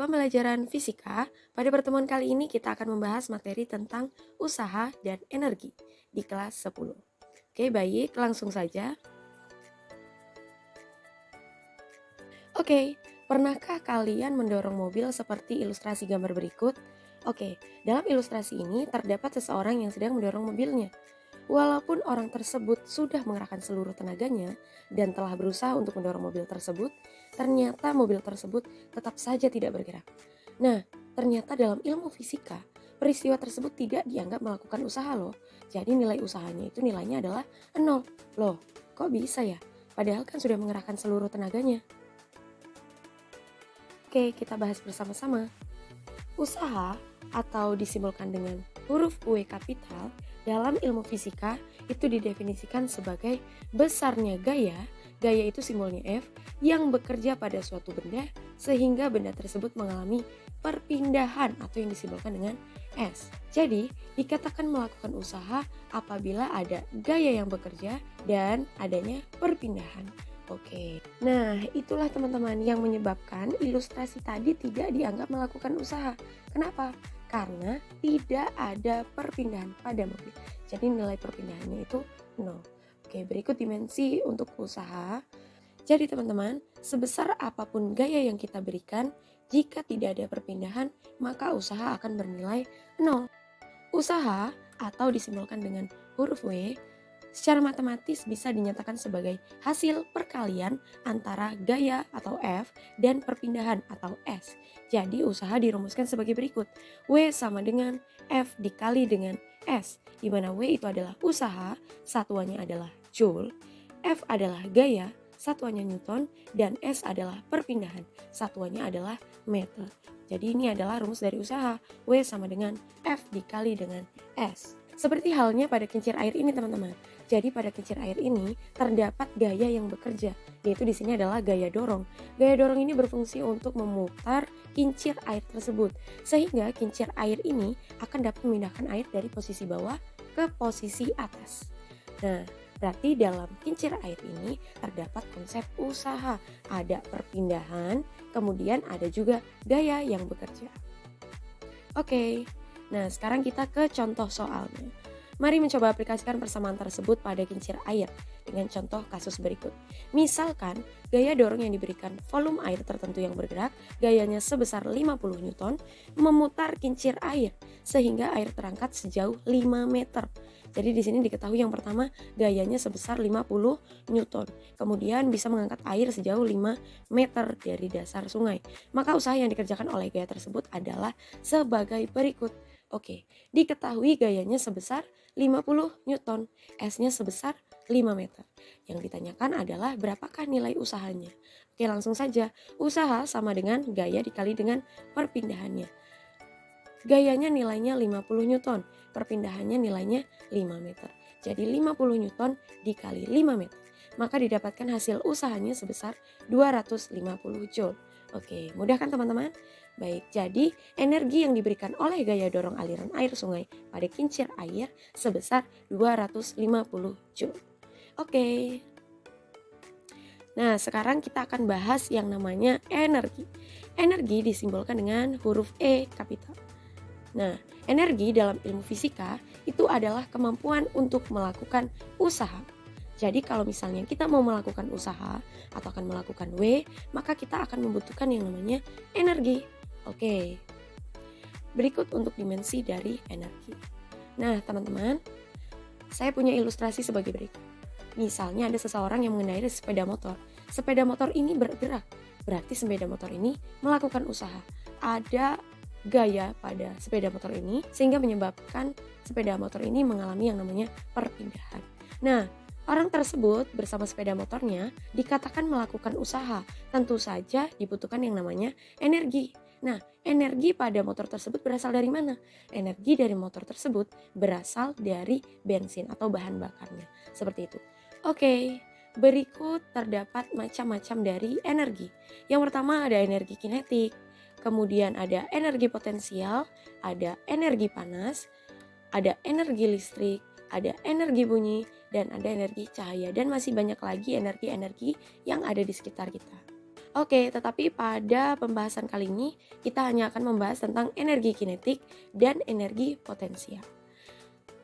pembelajaran fisika, pada pertemuan kali ini kita akan membahas materi tentang usaha dan energi di kelas 10. Oke, baik, langsung saja. Oke, pernahkah kalian mendorong mobil seperti ilustrasi gambar berikut? Oke, dalam ilustrasi ini terdapat seseorang yang sedang mendorong mobilnya. Walaupun orang tersebut sudah mengerahkan seluruh tenaganya dan telah berusaha untuk mendorong mobil tersebut, ternyata mobil tersebut tetap saja tidak bergerak. Nah, ternyata dalam ilmu fisika, peristiwa tersebut tidak dianggap melakukan usaha loh. Jadi nilai usahanya itu nilainya adalah 0. Loh, kok bisa ya? Padahal kan sudah mengerahkan seluruh tenaganya. Oke, kita bahas bersama-sama. Usaha atau disimbolkan dengan huruf U kapital dalam ilmu fisika itu didefinisikan sebagai besarnya gaya, gaya itu simbolnya F, yang bekerja pada suatu benda sehingga benda tersebut mengalami perpindahan atau yang disimbolkan dengan S. Jadi, dikatakan melakukan usaha apabila ada gaya yang bekerja dan adanya perpindahan. Oke, nah itulah teman-teman yang menyebabkan ilustrasi tadi tidak dianggap melakukan usaha. Kenapa? Karena tidak ada perpindahan pada mobil. Jadi nilai perpindahannya itu 0. Oke, berikut dimensi untuk usaha. Jadi teman-teman, sebesar apapun gaya yang kita berikan, jika tidak ada perpindahan, maka usaha akan bernilai 0. Usaha atau disimbolkan dengan huruf W secara matematis bisa dinyatakan sebagai hasil perkalian antara gaya atau F dan perpindahan atau S. Jadi usaha dirumuskan sebagai berikut. W sama dengan F dikali dengan S, di mana W itu adalah usaha, satuannya adalah Joule, F adalah gaya, satuannya Newton, dan S adalah perpindahan, satuannya adalah meter. Jadi ini adalah rumus dari usaha, W sama dengan F dikali dengan S. Seperti halnya pada kincir air ini teman-teman. Jadi pada kincir air ini terdapat gaya yang bekerja, yaitu di sini adalah gaya dorong. Gaya dorong ini berfungsi untuk memutar kincir air tersebut, sehingga kincir air ini akan dapat memindahkan air dari posisi bawah ke posisi atas. Nah, berarti dalam kincir air ini terdapat konsep usaha, ada perpindahan, kemudian ada juga gaya yang bekerja. Oke, nah sekarang kita ke contoh soalnya. Mari mencoba aplikasikan persamaan tersebut pada kincir air dengan contoh kasus berikut. Misalkan gaya dorong yang diberikan volume air tertentu yang bergerak, gayanya sebesar 50 Newton, memutar kincir air sehingga air terangkat sejauh 5 meter. Jadi di sini diketahui yang pertama gayanya sebesar 50 Newton. Kemudian bisa mengangkat air sejauh 5 meter dari dasar sungai. Maka usaha yang dikerjakan oleh gaya tersebut adalah sebagai berikut. Oke, diketahui gayanya sebesar 50 Newton, S-nya sebesar 5 meter. Yang ditanyakan adalah berapakah nilai usahanya. Oke, langsung saja. Usaha sama dengan gaya dikali dengan perpindahannya. Gayanya nilainya 50 Newton, perpindahannya nilainya 5 meter. Jadi 50 Newton dikali 5 meter. Maka didapatkan hasil usahanya sebesar 250 Joule. Oke, mudah kan teman-teman? Baik, jadi energi yang diberikan oleh gaya dorong aliran air sungai pada kincir air sebesar 250 Joule. Oke. Nah, sekarang kita akan bahas yang namanya energi. Energi disimbolkan dengan huruf E kapital. Nah, energi dalam ilmu fisika itu adalah kemampuan untuk melakukan usaha. Jadi kalau misalnya kita mau melakukan usaha atau akan melakukan W, maka kita akan membutuhkan yang namanya energi. Oke, berikut untuk dimensi dari energi. Nah teman-teman, saya punya ilustrasi sebagai berikut. Misalnya ada seseorang yang mengendarai sepeda motor. Sepeda motor ini bergerak, berarti sepeda motor ini melakukan usaha. Ada gaya pada sepeda motor ini sehingga menyebabkan sepeda motor ini mengalami yang namanya perpindahan. Nah, orang tersebut bersama sepeda motornya dikatakan melakukan usaha. Tentu saja dibutuhkan yang namanya energi. Nah, energi pada motor tersebut berasal dari mana? Energi dari motor tersebut berasal dari bensin atau bahan bakarnya. Seperti itu. Oke, berikut terdapat macam-macam dari energi. Yang pertama ada energi kinetik, kemudian ada energi potensial, ada energi panas, ada energi listrik, ada energi bunyi, dan ada energi cahaya, dan masih banyak lagi energi-energi yang ada di sekitar kita. Oke, tetapi pada pembahasan kali ini kita hanya akan membahas tentang energi kinetik dan energi potensial.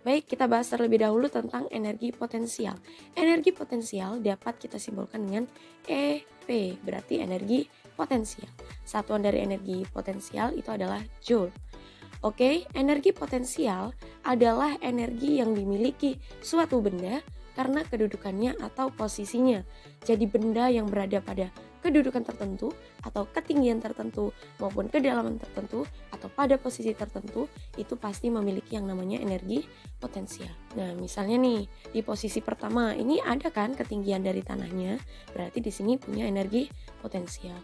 Baik, kita bahas terlebih dahulu tentang energi potensial. Energi potensial dapat kita simbolkan dengan EP, berarti energi potensial. Satuan dari energi potensial itu adalah Joule. Oke, energi potensial adalah energi yang dimiliki suatu benda karena kedudukannya atau posisinya. Jadi benda yang berada pada kedudukan tertentu atau ketinggian tertentu maupun kedalaman tertentu atau pada posisi tertentu itu pasti memiliki yang namanya energi potensial. Nah, misalnya nih di posisi pertama ini ada kan ketinggian dari tanahnya, berarti di sini punya energi potensial.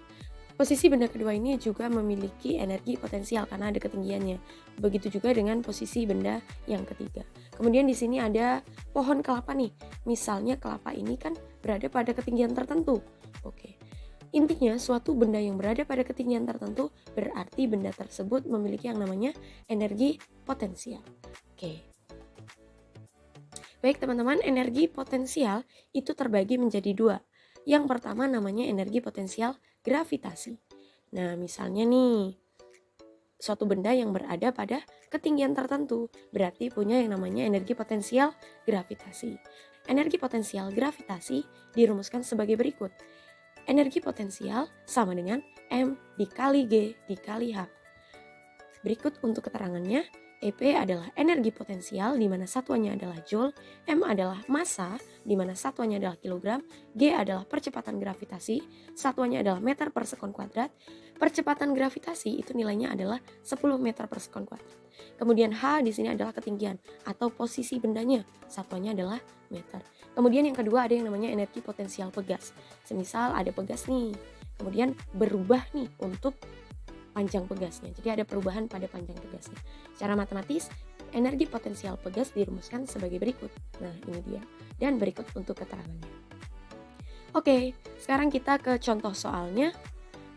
Posisi benda kedua ini juga memiliki energi potensial karena ada ketinggiannya. Begitu juga dengan posisi benda yang ketiga. Kemudian di sini ada pohon kelapa nih. Misalnya kelapa ini kan berada pada ketinggian tertentu. Oke. Intinya suatu benda yang berada pada ketinggian tertentu berarti benda tersebut memiliki yang namanya energi potensial. Oke. Baik teman-teman, energi potensial itu terbagi menjadi dua. Yang pertama namanya energi potensial gravitasi. Nah, misalnya nih, suatu benda yang berada pada ketinggian tertentu berarti punya yang namanya energi potensial gravitasi. Energi potensial gravitasi dirumuskan sebagai berikut. Energi potensial sama dengan M dikali G dikali H. Berikut untuk keterangannya. EP adalah energi potensial di mana satuannya adalah Joule, M adalah massa di mana satuannya adalah kilogram, G adalah percepatan gravitasi, satuannya adalah meter per sekon kuadrat. Percepatan gravitasi itu nilainya adalah 10 meter per sekon kuadrat. Kemudian H di sini adalah ketinggian atau posisi bendanya, satuannya adalah meter. Kemudian yang kedua ada yang namanya energi potensial pegas. Semisal ada pegas nih, kemudian berubah nih untuk panjang pegasnya. Jadi ada perubahan pada panjang pegasnya. Secara matematis, energi potensial pegas dirumuskan sebagai berikut. Nah, ini dia. Dan berikut untuk keterangannya. Oke, sekarang kita ke contoh soalnya.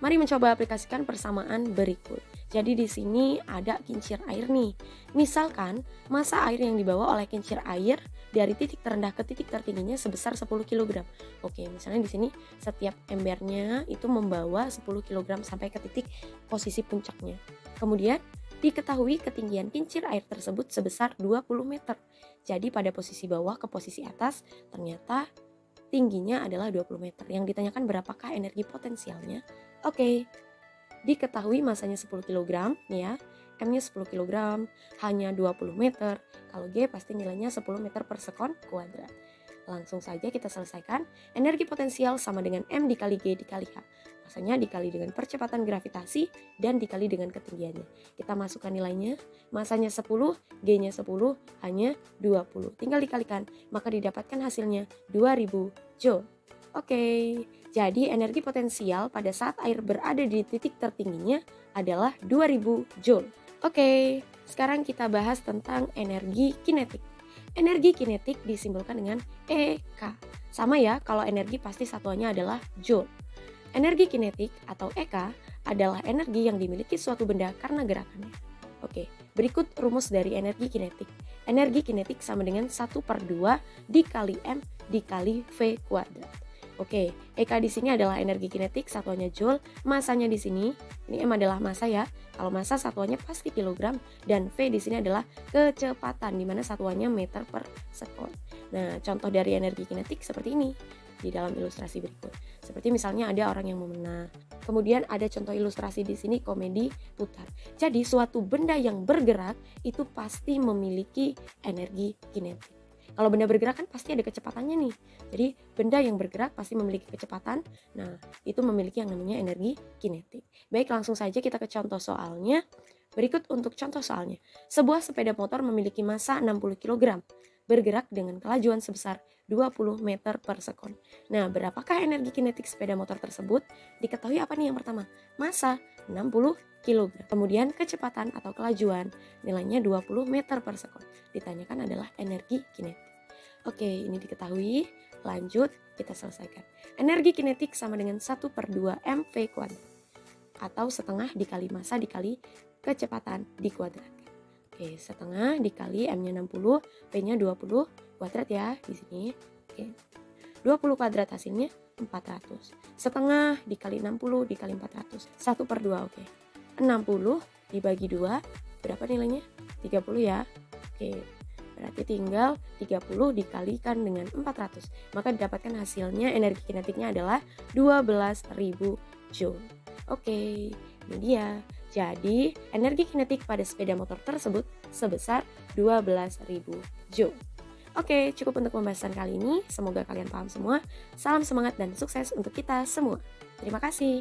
Mari mencoba aplikasikan persamaan berikut. Jadi di sini ada kincir air nih. Misalkan massa air yang dibawa oleh kincir air dari titik terendah ke titik tertingginya sebesar 10 kg. Oke, misalnya di sini setiap embernya itu membawa 10 kg sampai ke titik posisi puncaknya. Kemudian diketahui ketinggian kincir air tersebut sebesar 20 meter. Jadi pada posisi bawah ke posisi atas ternyata tingginya adalah 20 meter. Yang ditanyakan berapakah energi potensialnya? Oke, diketahui masanya 10 kg nih ya, M-nya 10 kg, H-nya 20 meter, kalau G pasti nilainya 10 meter per sekon kuadrat. Langsung saja kita selesaikan, energi potensial sama dengan M dikali G dikali H. Masanya dikali dengan percepatan gravitasi dan dikali dengan ketinggiannya. Kita masukkan nilainya, masanya 10, G-nya 10, H-nya 20. Tinggal dikalikan, maka didapatkan hasilnya 2000 Joule. Oke, jadi energi potensial pada saat air berada di titik tertingginya adalah 2000 Joule. Oke, sekarang kita bahas tentang energi kinetik. Energi kinetik disimbolkan dengan EK. Sama ya, kalau energi pasti satuannya adalah Joule. Energi kinetik atau EK adalah energi yang dimiliki suatu benda karena gerakannya. Oke, berikut rumus dari energi kinetik. Energi kinetik sama dengan 1/2 dikali M dikali V kuadrat. Oke, EK di sini adalah energi kinetik, satuannya Joule, massanya di sini, ini M adalah massa ya. Kalau massa satuannya pasti kilogram dan V di sini adalah kecepatan di mana satuannya meter per sekon. Nah, contoh dari energi kinetik seperti ini di dalam ilustrasi berikut. Seperti misalnya ada orang yang memanah. Kemudian ada contoh ilustrasi di sini komedi putar. Jadi suatu benda yang bergerak itu pasti memiliki energi kinetik. Kalau benda bergerak kan pasti ada kecepatannya nih. Jadi benda yang bergerak pasti memiliki kecepatan. Nah, itu memiliki yang namanya energi kinetik. Baik, langsung saja kita ke contoh soalnya. Berikut untuk contoh soalnya. Sebuah sepeda motor memiliki massa 60 kg. Bergerak dengan kelajuan sebesar 20 meter per sekon. Nah, berapakah energi kinetik sepeda motor tersebut? Diketahui apa nih yang pertama? Massa 60 kg. Kemudian kecepatan atau kelajuan nilainya 20 meter per sekon. Ditanyakan adalah energi kinetik. Oke, ini diketahui. Lanjut, kita selesaikan. Energi kinetik sama dengan 1/2 mv kuadrat. Atau setengah dikali massa dikali kecepatan dikuadratkan. Oke, setengah dikali M-nya 60, V-nya 20 kuadrat ya di sini. Oke. 20 kuadrat hasilnya 400. Setengah dikali 60 dikali 400. 1/2, oke. 60 dibagi 2, berapa nilainya? 30 ya. Oke, berarti tinggal 30 dikalikan dengan 400. Maka didapatkan hasilnya energi kinetiknya adalah 12.000 Joule. Oke, ini dia. Jadi, energi kinetik pada sepeda motor tersebut sebesar 12.000 Joule. Oke, cukup untuk pembahasan kali ini. Semoga kalian paham semua. Salam semangat dan sukses untuk kita semua. Terima kasih.